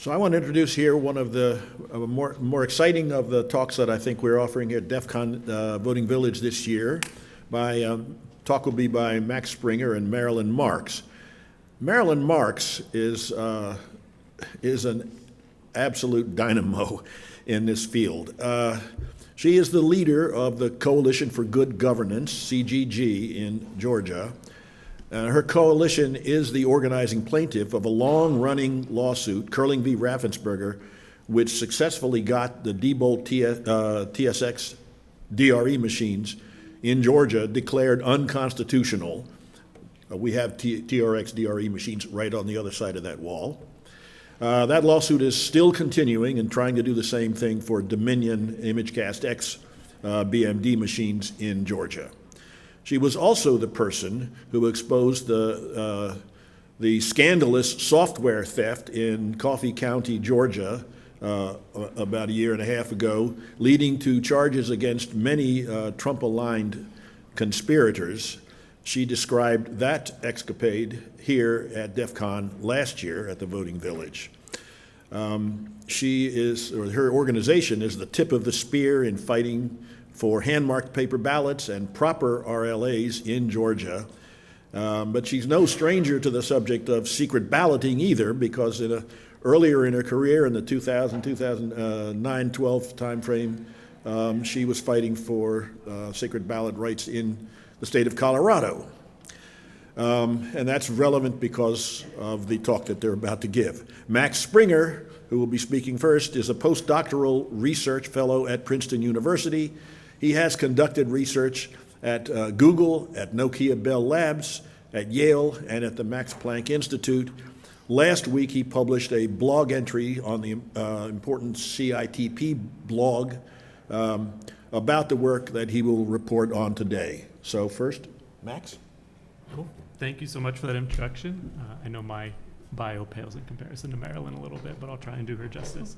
So I want to introduce here one of the more exciting of the talks that I think we're offering here at DEF CON Voting Village this year. Talk will be by Max Springer and Marilyn Marks. Marilyn Marks is an absolute dynamo in this field. She is the leader of the Coalition for Good Governance, CGG, in Georgia. Her coalition is the organizing plaintiff of a long-running lawsuit, Curling v. Raffensperger, which successfully got the Diebold TSX DRE machines in Georgia declared unconstitutional. We have TRX DRE machines right on the other side of that wall. That lawsuit is still continuing and trying to do the same thing for Dominion ImageCast X BMD machines in Georgia. She was also the person who exposed the scandalous software theft in Coffee County, Georgia, about a year and a half ago, leading to charges against many Trump-aligned conspirators. She described that escapade here at DEF CON last year at the Voting Village. Her organization is the tip of the spear in fighting for hand-marked paper ballots and proper RLAs in Georgia. But she's no stranger to the subject of secret balloting either, because earlier in her career, in the 2009-12 timeframe, she was fighting for secret ballot rights in the state of Colorado. And that's relevant because of the talk that they're about to give. Max Springer, who will be speaking first, is a postdoctoral research fellow at Princeton University. He has conducted research at Google, at Nokia Bell Labs, at Yale, and at the Max Planck Institute. Last week, he published a blog entry on the important CITP blog about the work that he will report on today. So first, Max. Cool. Thank you so much for that introduction. I know my bio pales in comparison to Marilyn a little bit, but I'll try and do her justice.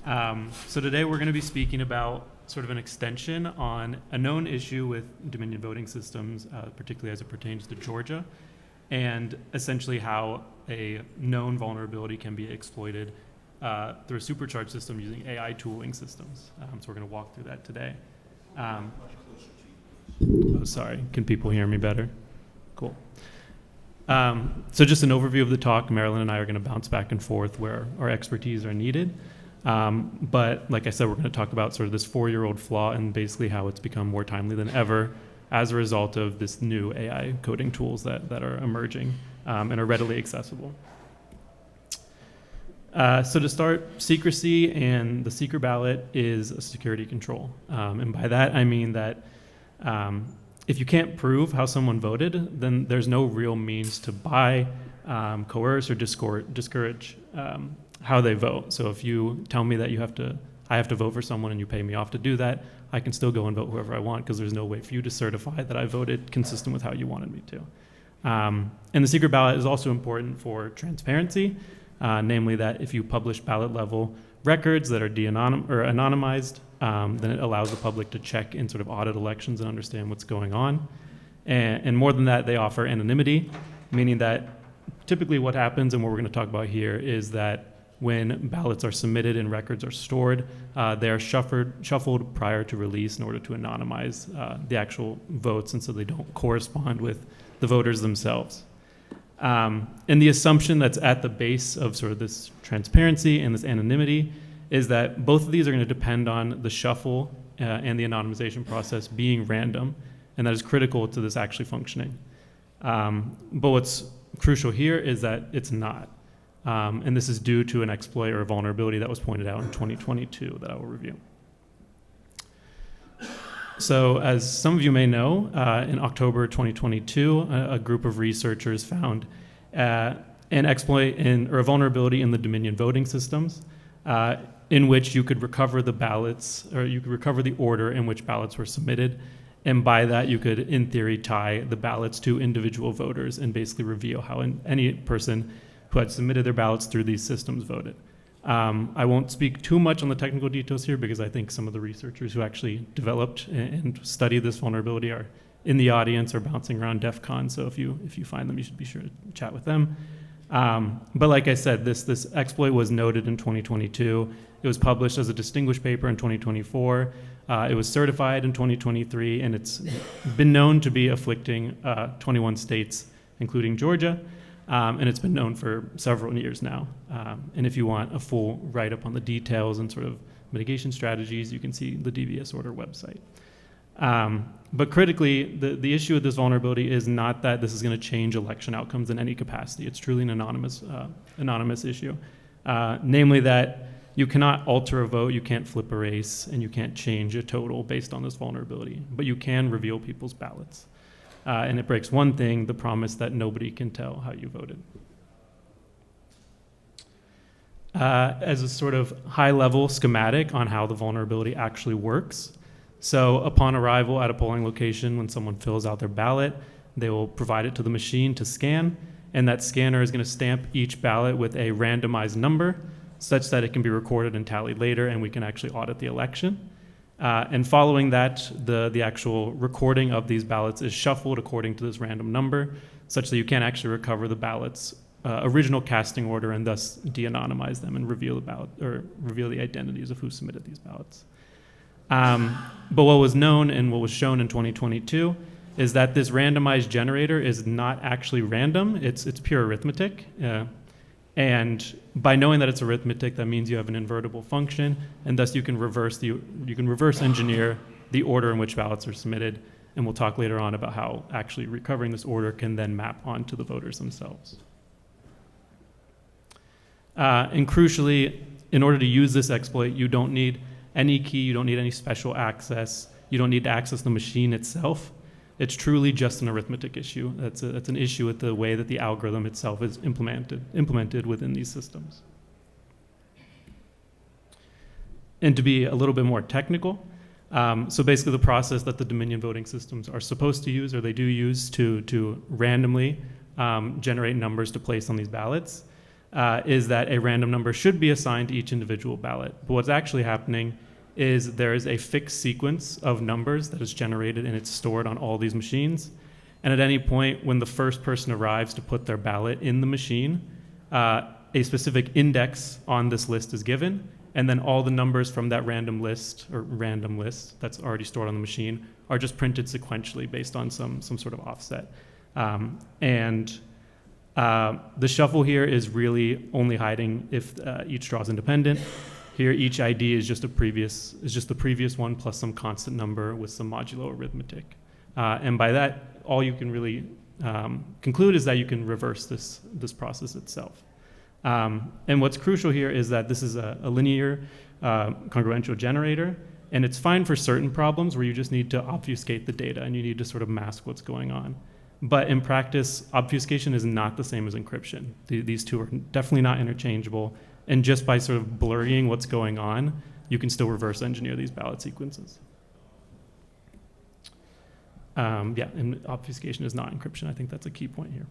So today we're going to be speaking about sort of an extension on a known issue with Dominion voting systems, particularly as it pertains to Georgia, and essentially how a known vulnerability can be exploited through a supercharged system using AI tooling systems. So we're going to walk through that today. Sorry, can people hear me better? Cool. So just an overview of the talk. Marilyn and I are going to bounce back and forth where our expertise are needed. But like I said, we're going to talk about sort of this 4-year-old flaw and basically how it's become more timely than ever as a result of this new AI coding tools that are emerging and are readily accessible. So to start, secrecy and the secret ballot is a security control. And by that, I mean that if you can't prove how someone voted, then there's no real means to buy, coerce, or discourage how they vote. So if you tell me that I have to vote for someone and you pay me off to do that, I can still go and vote whoever I want because there's no way for you to certify that I voted consistent with how you wanted me to. And the secret ballot is also important for transparency, namely that if you publish ballot level records that are anonymized, then it allows the public to check in sort of audit elections and understand what's going on. And more than that, they offer anonymity, meaning that typically what happens, and what we're going to talk about here, is that when ballots are submitted and records are stored, they are shuffled prior to release in order to anonymize the actual votes, and so they don't correspond with the voters themselves. And the assumption that's at the base of sort of this transparency and this anonymity is that both of these are going to depend on the shuffle and the anonymization process being random, and that is critical to this actually functioning. But what's crucial here is that it's not. And this is due to an exploit or a vulnerability that was pointed out in 2022 that I will review. So as some of you may know, in October 2022, a group of researchers found an exploit or a vulnerability in the Dominion voting systems in which you could recover the ballots, or you could recover the order in which ballots were submitted. And by that, you could, in theory, tie the ballots to individual voters and basically reveal how any person who had submitted their ballots through these systems voted. I won't speak too much on the technical details here because I think some of the researchers who actually developed and studied this vulnerability are in the audience or bouncing around DEF CON. So if you find them, you should be sure to chat with them. But like I said, this exploit was noted in 2022. It was published as a distinguished paper in 2024. It was certified in 2023, and it's been known to be afflicting 21 states, including Georgia. And it's been known for several years now. And if you want a full write-up on the details and sort of mitigation strategies, you can see the DVS order website. But critically, the issue with this vulnerability is not that this is going to change election outcomes in any capacity. It's truly an anonymous issue. Namely that you cannot alter a vote, you can't flip a race, and you can't change a total based on this vulnerability. But you can reveal people's ballots. And it breaks one thing, the promise that nobody can tell how you voted. As a sort of high-level schematic on how the vulnerability actually works. So upon arrival at a polling location, when someone fills out their ballot, they will provide it to the machine to scan, and that scanner is going to stamp each ballot with a randomized number such that it can be recorded and tallied later, and we can actually audit the election. And following that, the actual recording of these ballots is shuffled according to this random number, such that you can't actually recover the ballots' original casting order and thus de-anonymize them and reveal the ballot or reveal the identities of who submitted these ballots. But what was known and what was shown in 2022 is that this randomized generator is not actually random; it's pure arithmetic. And by knowing that it's arithmetic, that means you have an invertible function, and thus you can reverse engineer the order in which ballots are submitted. And we'll talk later on about how actually recovering this order can then map onto the voters themselves. And crucially, in order to use this exploit, you don't need any key, you don't need any special access, you don't need to access the machine itself. It's truly just an arithmetic issue. That's an issue with the way that the algorithm itself is implemented within these systems. And to be a little bit more technical, so basically the process that the Dominion voting systems are supposed to use, or they do use to randomly generate numbers to place on these ballots, is that a random number should be assigned to each individual ballot. But what's actually happening is there is a fixed sequence of numbers that is generated and it's stored on all these machines. And at any point when the first person arrives to put their ballot in the machine, a specific index on this list is given, and then all the numbers from that random list that's already stored on the machine are just printed sequentially based on some sort of offset. The shuffle here is really only hiding if each draw is independent. Here, each ID is just the previous one plus some constant number with some modulo arithmetic. And by that, all you can really conclude is that you can reverse this process itself. And what's crucial here is that this is a linear congruential generator, and it's fine for certain problems where you just need to obfuscate the data and you need to sort of mask what's going on. But in practice, obfuscation is not the same as encryption. These two are definitely not interchangeable. And just by sort of blurring what's going on, you can still reverse engineer these ballot sequences. And obfuscation is not encryption. I think that's a key point here.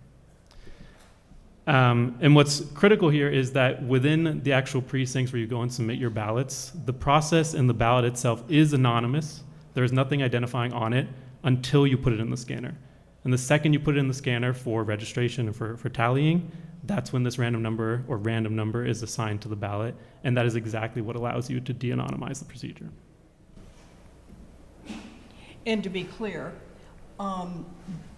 And what's critical here is that within the actual precincts where you go and submit your ballots, the process and the ballot itself is anonymous. There's nothing identifying on it until you put it in the scanner. And the second you put it in the scanner for registration and for tallying, that's when this random number is assigned to the ballot, and that is exactly what allows you to de-anonymize the procedure. And to be clear,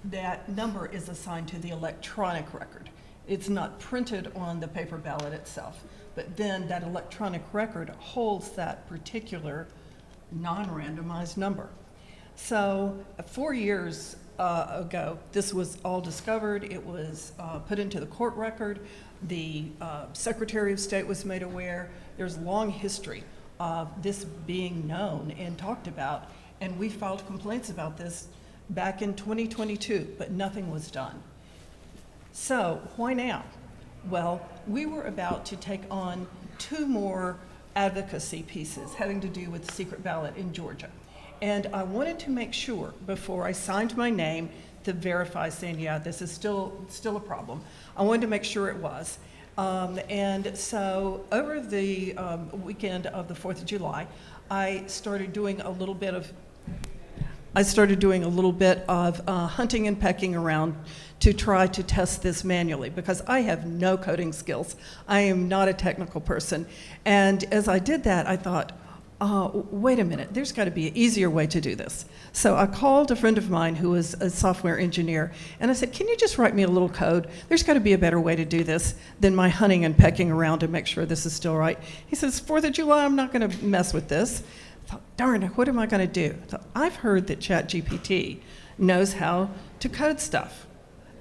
that number is assigned to the electronic record. It's not printed on the paper ballot itself, but then that electronic record holds that particular non-randomized number. So 4 years ago, this was all discovered. It was put into the court record. The Secretary of State was made aware. There's long history of this being known and talked about, and we filed complaints about this back in 2022, but nothing was done. So why now? Well, we were about to take on 2 more advocacy pieces having to do with the secret ballot in Georgia. And I wanted to make sure before I signed my name to verify saying, yeah, this is still a problem. I wanted to make sure it was. And so over the weekend of the 4th of July, I started doing a little bit of I started doing a little bit of hunting and pecking around to try to test this manually because I have no coding skills. I am not a technical person. And as I did that, I thought, wait a minute, there's got to be an easier way to do this. So I called a friend of mine who was a software engineer, and I said, can you just write me a little code? There's got to be a better way to do this than my hunting and pecking around to make sure this is still right. He says, 4th of July, I'm not going to mess with this. I thought, darn it, what am I going to do? I thought, I've heard that ChatGPT knows how to code stuff,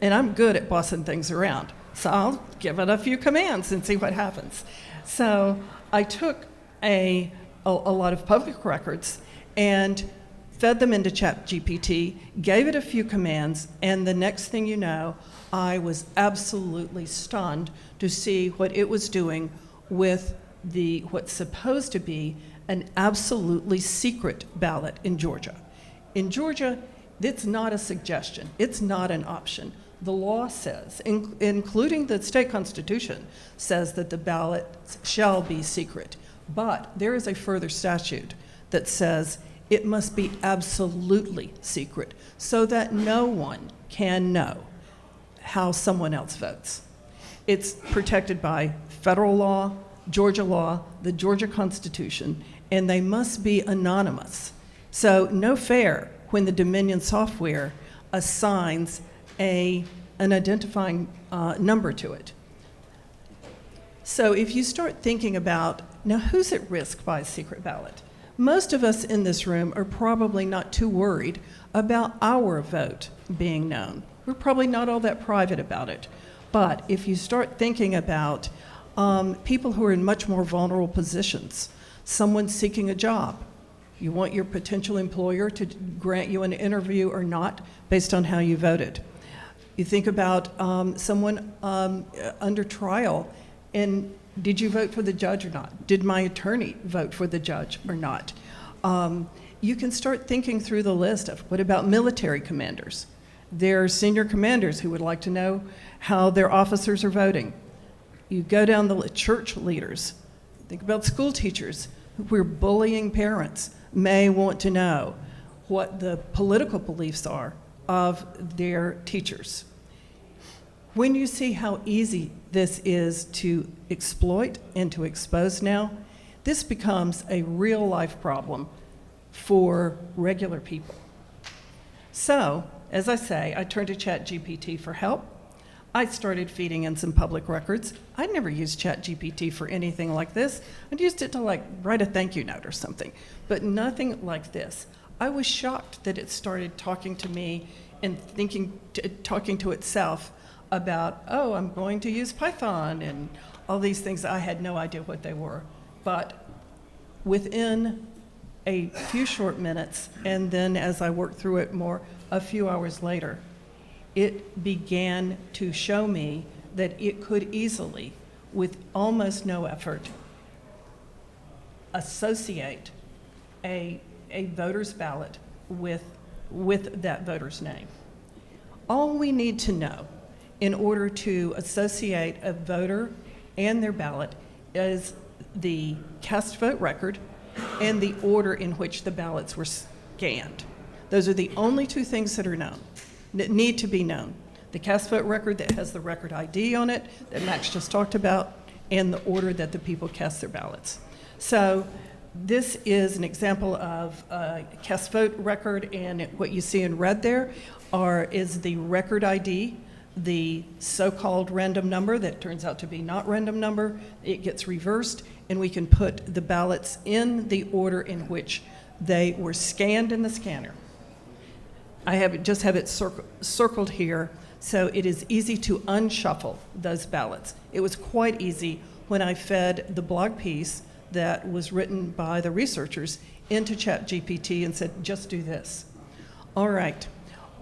and I'm good at bossing things around. So I'll give it a few commands and see what happens. So I took a lot of public records and fed them into ChatGPT, gave it a few commands, and the next thing you know, I was absolutely stunned to see what it was doing with what's supposed to be an absolutely secret ballot in Georgia. In Georgia, it's not a suggestion. It's not an option. The law says, including the state constitution, says that the ballots shall be secret. But there is a further statute that says it must be absolutely secret so that no one can know how someone else votes. It's protected by federal law, Georgia law, the Georgia Constitution, and they must be anonymous. So no fair when the Dominion software assigns an identifying number to it. So if you start thinking about, now who's at risk by a secret ballot? Most of us in this room are probably not too worried about our vote being known. We're probably not all that private about it. But if you start thinking about people who are in much more vulnerable positions, someone seeking a job, you want your potential employer to grant you an interview or not based on how you voted. You think about someone under trial, and did you vote for the judge or not? Did my attorney vote for the judge or not? You can start thinking through the list of what about military commanders? There are senior commanders who would like to know how their officers are voting. You go down the church leaders. Think about school teachers who are bullying parents, may want to know what the political beliefs are of their teachers. When you see how easy this is to exploit and to expose now, this becomes a real life problem for regular people. So, as I say, I turned to ChatGPT for help. I started feeding in some public records. I'd never used ChatGPT for anything like this. I'd used it to write a thank you note or something, but nothing like this. I was shocked that it started talking to me and talking to itself about, oh, I'm going to use Python and all these things. I had no idea what they were. But within a few short minutes, and then as I worked through it more, a few hours later, it began to show me that it could easily, with almost no effort, associate a voter's ballot with that voter's name. All we need to know in order to associate a voter and their ballot is the cast vote record and the order in which the ballots were scanned. Those are the only two things that are known, that need to be known. The cast vote record that has the record ID on it that Max just talked about, and the order that the people cast their ballots. So this is an example of a cast vote record, and what you see in red there is the record ID, the so-called random number that turns out to be not random number. It gets reversed, and we can put the ballots in the order in which they were scanned in the scanner. I just have it circled here, so it is easy to unshuffle those ballots. It was quite easy when I fed the blog piece that was written by the researchers into ChatGPT and said, just do this. All right.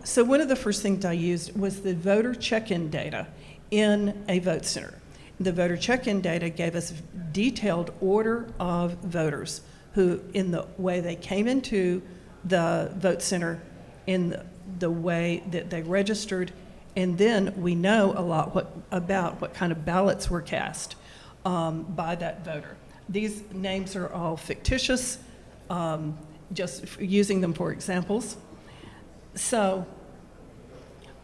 So one of the first things I used was the voter check-in data in a vote center. The voter check-in data gave us detailed order of voters who, in the way they came into the vote center, in the way that they registered, and then we know a lot about what kind of ballots were cast by that voter. These names are all fictitious, just using them for examples. So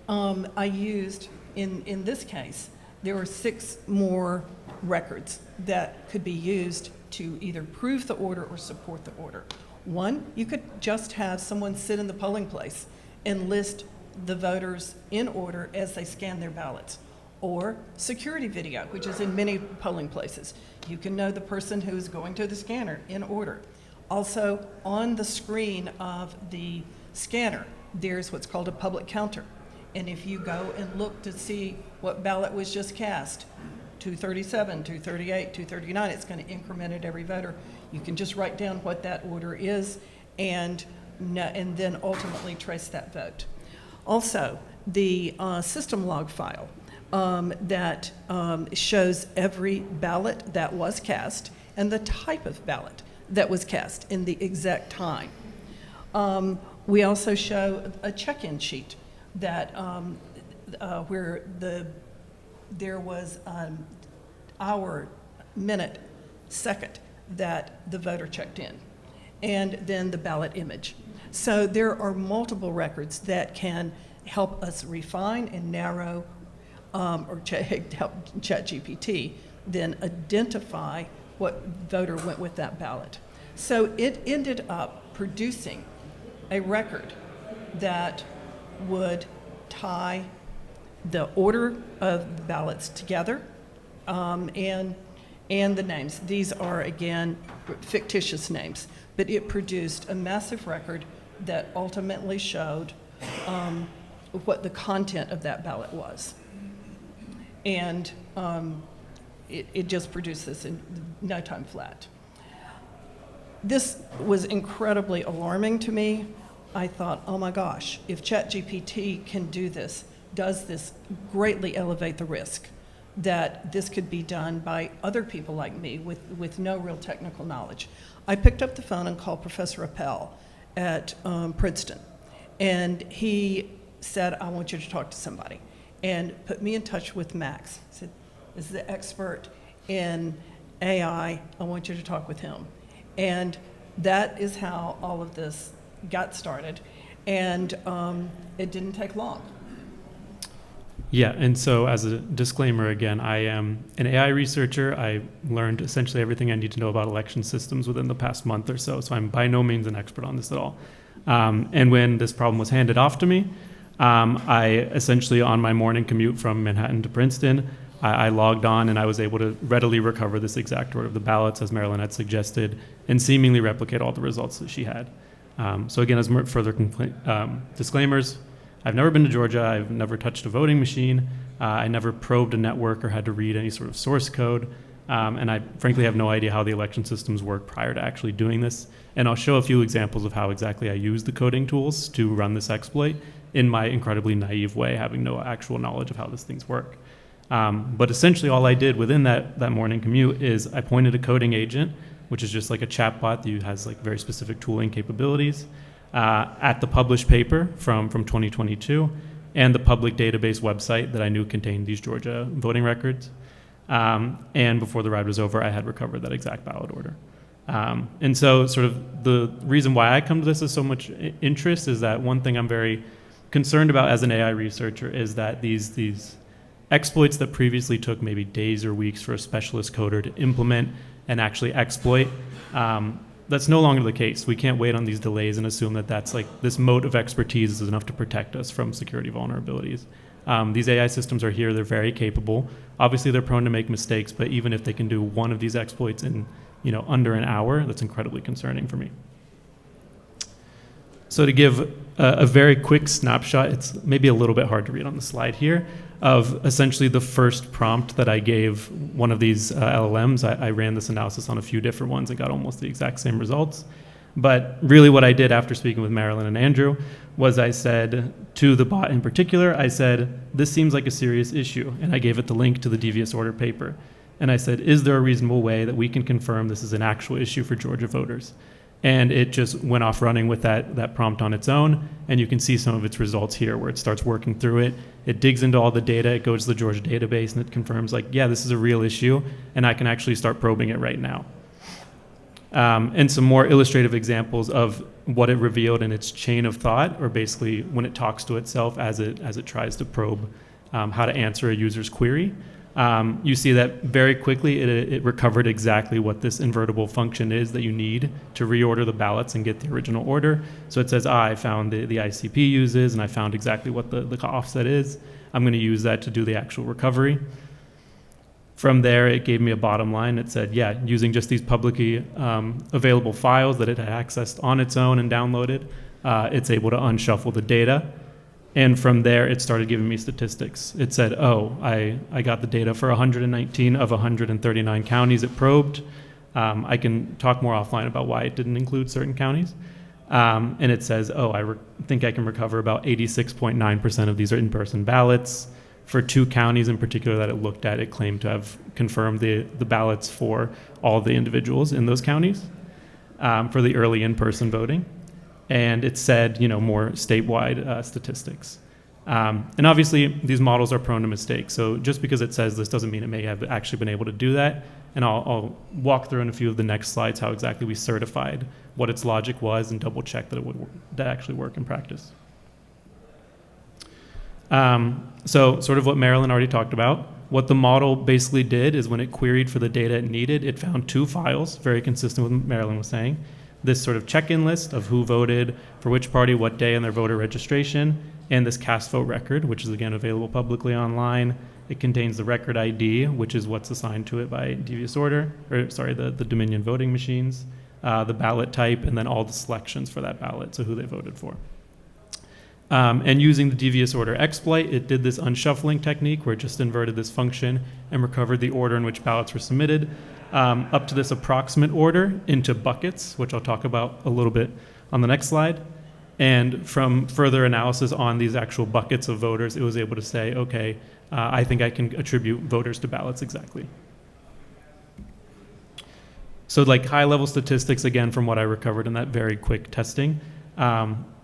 I used, in this case, there were 6 more records that could be used to either prove the order or support the order. One, you could just have someone sit in the polling place and list the voters in order as they scan their ballots. Or security video, which is in many polling places. You can know the person who's going to the scanner in order. Also, on the screen of the scanner, there's what's called a public counter. And if you go and look to see what ballot was just cast, 237, 238, 239, it's going to increment at every voter. You can just write down what that order is and then ultimately trace that vote. Also, the system log file that shows every ballot that was cast and the type of ballot that was cast in the exact time. We also show a check-in sheet that where there was an hour, minute, second that the voter checked in, and then the ballot image. So there are multiple records that can help us refine and narrow or help ChatGPT then identify what voter went with that ballot. So it ended up producing a record that would tie the order of the ballots together and the names. These are, again, fictitious names, but it produced a massive record that ultimately showed what the content of that ballot was. And it just produced this in no time flat. This was incredibly alarming to me. I thought, oh my gosh, if ChatGPT can do this, does this greatly elevate the risk that this could be done by other people like me with no real technical knowledge? I picked up the phone and called Professor Appel at Princeton, and he said, I want you to talk to somebody, and put me in touch with Max. He said, this is the expert in AI, I want you to talk with him. And that is how all of this got started, and it didn't take long. Yeah, and so as a disclaimer again, I am an AI researcher. I learned essentially everything I need to know about election systems within the past month or so I'm by no means an expert on this at all. And when this problem was handed off to me, I essentially, on my morning commute from Manhattan to Princeton, I logged on and I was able to readily recover this exact order of the ballots as Marilyn had suggested and seemingly replicate all the results that she had. So again, as further disclaimers, I've never been to Georgia. I've never touched a voting machine. I never probed a network or had to read any sort of source code. And I frankly have no idea how the election systems work prior to actually doing this. And I'll show a few examples of how exactly I use the coding tools to run this exploit in my incredibly naive way, having no actual knowledge of how these things work. But essentially all I did within that morning commute is I pointed a coding agent, which is just like a chatbot that has like very specific tooling capabilities, at the published paper from 2022 and the public database website that I knew contained these Georgia voting records. And before the ride was over, I had recovered that exact ballot order. And so sort of the reason why I come to this with so much interest is that one thing I'm very concerned about as an AI researcher is that these exploits that previously took maybe days or weeks for a specialist coder to implement and actually exploit, that's no longer the case. We can't wait on these delays and assume that that's like this moat of expertise is enough to protect us from security vulnerabilities. These AI systems are here, they're very capable. Obviously they're prone to make mistakes, but even if they can do one of these exploits in under an hour, that's incredibly concerning for me. So to give a very quick snapshot, it's maybe a little bit hard to read on the slide here, of essentially the first prompt that I gave one of these LLMs. I ran this analysis on a few different ones and got almost the exact same results. But really what I did after speaking with Marilyn and Andrew was I said to the bot in particular, I said, this seems like a serious issue. And I gave it the link to the devious order paper. And I said, is there a reasonable way that we can confirm this is an actual issue for Georgia voters? And it just went off running with that prompt on its own. And you can see some of its results here where it starts working through it. It digs into all the data. It goes to the Georgia database and it confirms like, yeah, this is a real issue. And I can actually start probing it right now. And some more illustrative examples of what it revealed in its chain of thought, or basically when it talks to itself as it tries to probe how to answer a user's query. You see that very quickly it recovered exactly what this invertible function is that you need to reorder the ballots and get the original order. So it says, I found the ICP uses, and I found exactly what the offset is. I'm going to use that to do the actual recovery. From there, it gave me a bottom line. It said, yeah, using just these publicly available files that it had accessed on its own and downloaded, it's able to unshuffle the data. And from there, it started giving me statistics. It said, oh, I got the data for 119 of 139 counties it probed. I can talk more offline about why it didn't include certain counties. And it says, oh, I think I can recover about 86.9% of these are in-person ballots. For 2 counties in particular that it looked at, it claimed to have confirmed the ballots for all the individuals in those counties for the early in-person voting. And it said, more statewide statistics. And obviously, these models are prone to mistakes. So just because it says this doesn't mean it may have actually been able to do that. And I'll walk through in a few of the next slides how exactly we certified what its logic was and double check that it would actually work in practice. So sort of what Marilyn already talked about. What the model basically did is when it queried for the data it needed, it found 2 files, very consistent with what Marilyn was saying. This sort of check-in list of who voted for which party, what day, and their voter registration, and this cast vote record, which is again available publicly online. It contains the record ID, which is what's assigned to it by devious order, the Dominion voting machines, the ballot type, and then all the selections for that ballot, so who they voted for. And using the devious order exploit, it did this unshuffling technique where it just inverted this function and recovered the order in which ballots were submitted up to this approximate order into buckets, which I'll talk about a little bit on the next slide. And from further analysis on these actual buckets of voters, it was able to say, okay, I think I can attribute voters to ballots exactly. So like high-level statistics, again, from what I recovered in that very quick testing,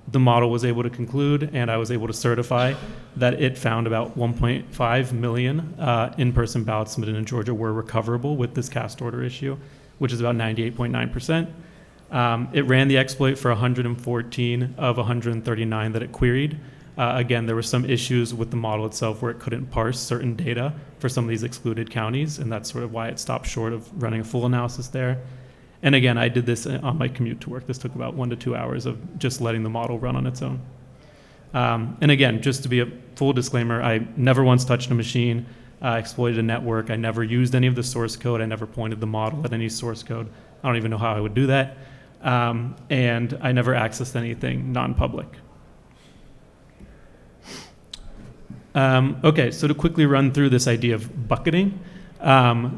the model was able to conclude, and I was able to certify that it found about 1.5 million in-person ballots submitted in Georgia were recoverable with this cast order issue, which is about 98.9%. It ran the exploit for 114 of 139 that it queried. Again, there were some issues with the model itself where it couldn't parse certain data for some of these excluded counties, and that's sort of why it stopped short of running a full analysis there. And again, I did this on my commute to work. This took about 1 to 2 hours of just letting the model run on its own. And again, just to be a full disclaimer, I never once touched a machine, exploited a network. I never used any of the source code. I never pointed the model at any source code. I don't even know how I would do that. And I never accessed anything non-public. Okay, so to quickly run through this idea of bucketing.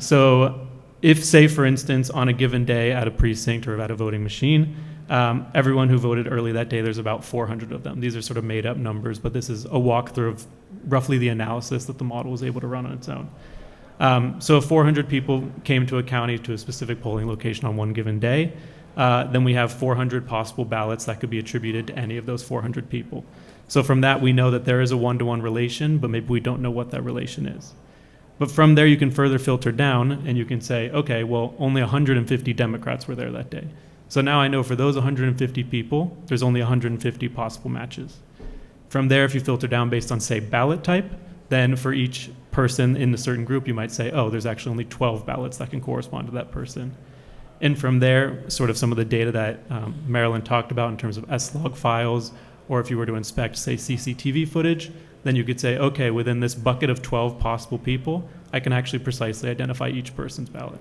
So if, say, for instance, on a given day at a precinct or at a voting machine, everyone who voted early that day, there's about 400 of them. These are sort of made up numbers, but this is a walkthrough of roughly the analysis that the model was able to run on its own. So if 400 people came to a county to a specific polling location on one given day, then we have 400 possible ballots that could be attributed to any of those 400 people. So from that, we know that there is a one-to-one relation, but maybe we don't know what that relation is. But from there, you can further filter down, and you can say, okay, well, only 150 Democrats were there that day. So now I know for those 150 people, there's only 150 possible matches. From there, if you filter down based on, say, ballot type, then for each person in a certain group, you might say, oh, there's actually only 12 ballots that can correspond to that person. And from there, sort of some of the data that Marilyn talked about in terms of S-log files, or if you were to inspect, say, CCTV footage, then you could say, okay, within this bucket of 12 possible people, I can actually precisely identify each person's ballot.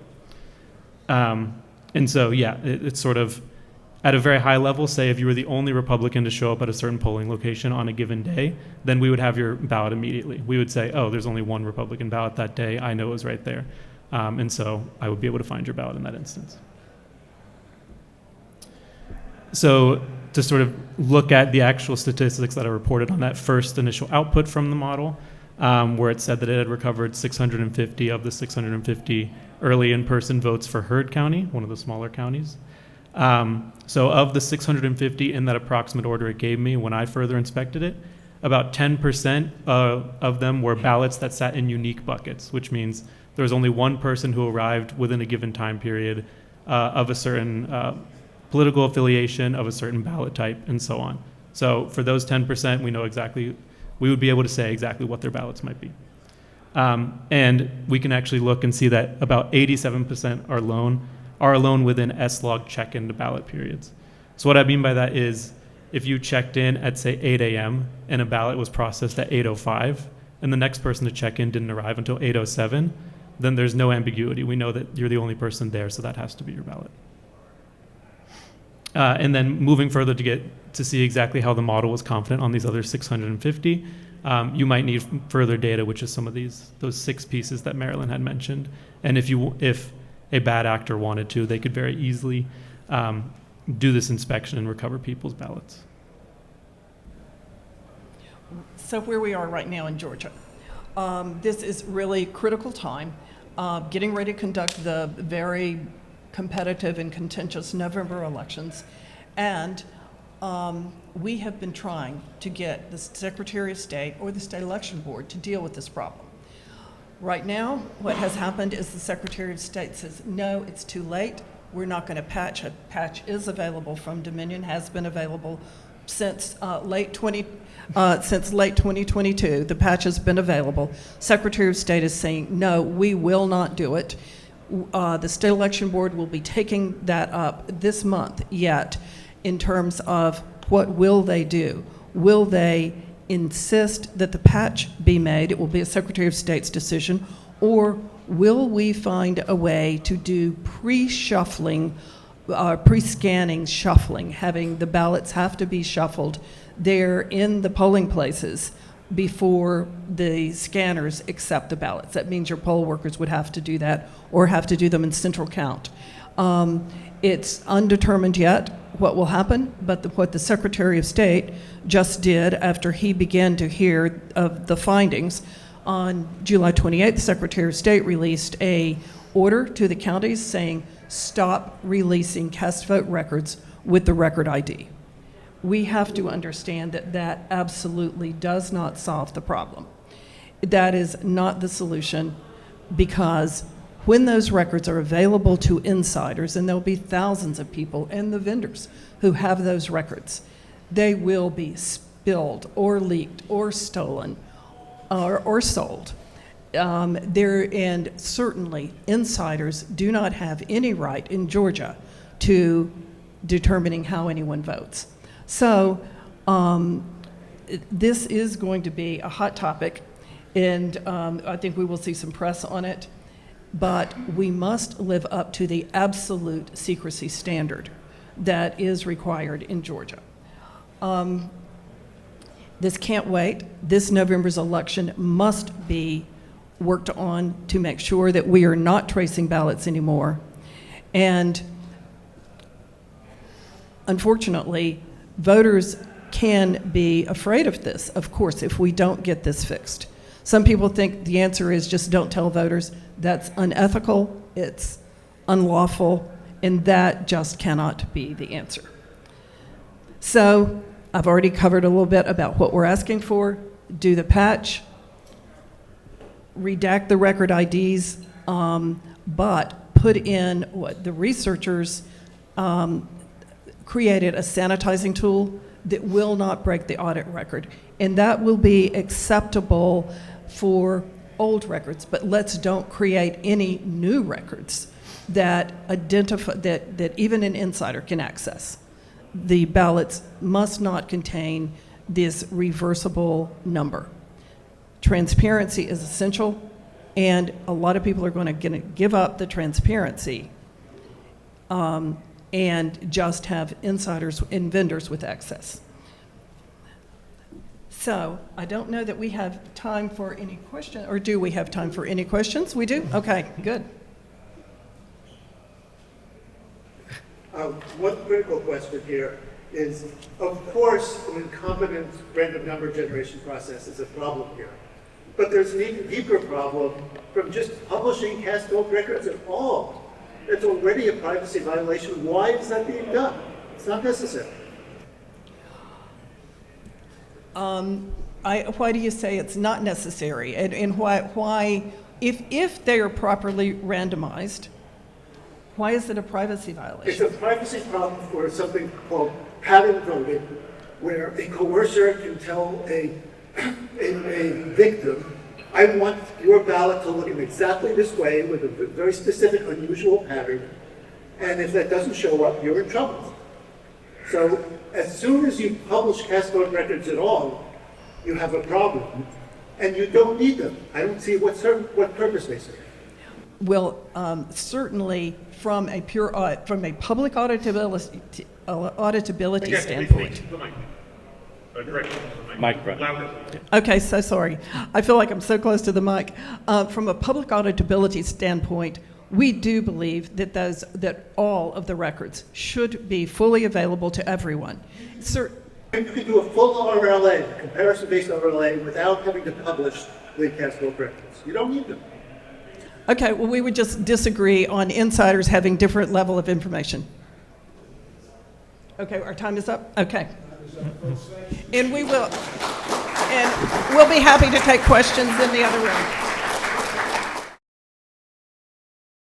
And so, yeah, it's sort of, at a very high level, say if you were the only Republican to show up at a certain polling location on a given day, then we would have your ballot immediately. We would say, oh, there's only one Republican ballot that day. I know it was right there. And so I would be able to find your ballot in that instance. So to sort of look at the actual statistics that are reported on that first initial output from the model, where it said that it had recovered 650 of the 650 early in-person votes for Heard County, one of the smaller counties. So of the 650 in that approximate order it gave me when I further inspected it, about 10% of them were ballots that sat in unique buckets, which means there was only one person who arrived within a given time period of a certain political affiliation, of a certain ballot type, and so on. So for those 10%, we know exactly, we would be able to say exactly what their ballots might be. And we can actually look and see that about 87% are alone within S-log check-in to ballot periods. So what I mean by that is if you checked in at, say, 8 a.m. and a ballot was processed at 8:05, and the next person to check in didn't arrive until 8:07, then there's no ambiguity. We know that you're the only person there, so that has to be your ballot. And then moving further to get to see exactly how the model was confident on these other 650, you might need further data, which is some of those 6 pieces that Marilyn had mentioned. And if a bad actor wanted to, they could very easily do this inspection and recover people's ballots. So where we are right now in Georgia, this is really critical time, getting ready to conduct the very competitive and contentious November elections. And we have been trying to get the Secretary of State or the State Election Board to deal with this problem. Right now, what has happened is the Secretary of State says, no, it's too late. We're not going to patch. A patch is available from Dominion, has been available since late 2022. The patch has been available. Secretary of State is saying, no, we will not do it. The State Election Board will be taking that up this month yet in terms of what will they do. Will they insist that the patch be made? It will be a Secretary of State's decision. Or will we find a way to do pre-shuffling, pre-scanning shuffling, having the ballots have to be shuffled there in the polling places before the scanners accept the ballots? That means your poll workers would have to do that or have to do them in central count. It's undetermined yet what will happen, but what the Secretary of State just did after he began to hear of the findings, on July 28th, the Secretary of State released a order to the counties saying, stop releasing cast vote records with the record ID. We have to understand that that absolutely does not solve the problem. That is not the solution, because when those records are available to insiders, and there'll be thousands of people and the vendors who have those records, they will be spilled or leaked or stolen or sold. And certainly insiders do not have any right in Georgia to determining how anyone votes. So this is going to be a hot topic, and I think we will see some press on it, but we must live up to the absolute secrecy standard that is required in Georgia. This can't wait. This November's election must be worked on to make sure that we are not tracing ballots anymore. And unfortunately, voters can be afraid of this, of course, if we don't get this fixed. Some people think the answer is just don't tell voters. That's unethical, it's unlawful, and that just cannot be the answer. So I've already covered a little bit about what we're asking for. Do the patch, redact the record IDs, but put in what the researchers created, a sanitizing tool that will not break the audit record. And that will be acceptable for old records, but let's don't create any new records that identify, that even an insider can access. The ballots must not contain this reversible number. Transparency is essential, and a lot of people are going to give up the transparency and just have insiders and vendors with access. So I don't know that we have time for any questions, or do we have time for any questions? We do? Okay, good. One critical question here is, of course, an incompetent random number generation process is a problem here. But there's an even deeper problem from just publishing cast vote records at all. It's already a privacy violation. Why is that being done? It's not necessary. Why do you say it's not necessary? And why if they are properly randomized, Why is it a privacy It's violation? a privacy problem for something called pattern voting, where a coercer can tell a victim, I want your ballot to look in exactly this way with a very specific, unusual pattern, and if that doesn't show up, you're in trouble. So as soon as you publish cast vote records at all, you have a problem, and you don't need them. I don't see what purpose they serve. Well, certainly from a from a public auditability standpoint. Microphone. Okay, so sorry. I feel like I'm so close to the mic. From a public auditability standpoint, we do believe that that all of the records should be fully available to everyone. Sir, You can do a full RLA, comparison-based RLA, without having to publish the cast vote records. You don't need them. okay, well, we would just disagree on insiders having different level of information. Okay, our time is up? Okay. And we'll be happy to take questions in the other room.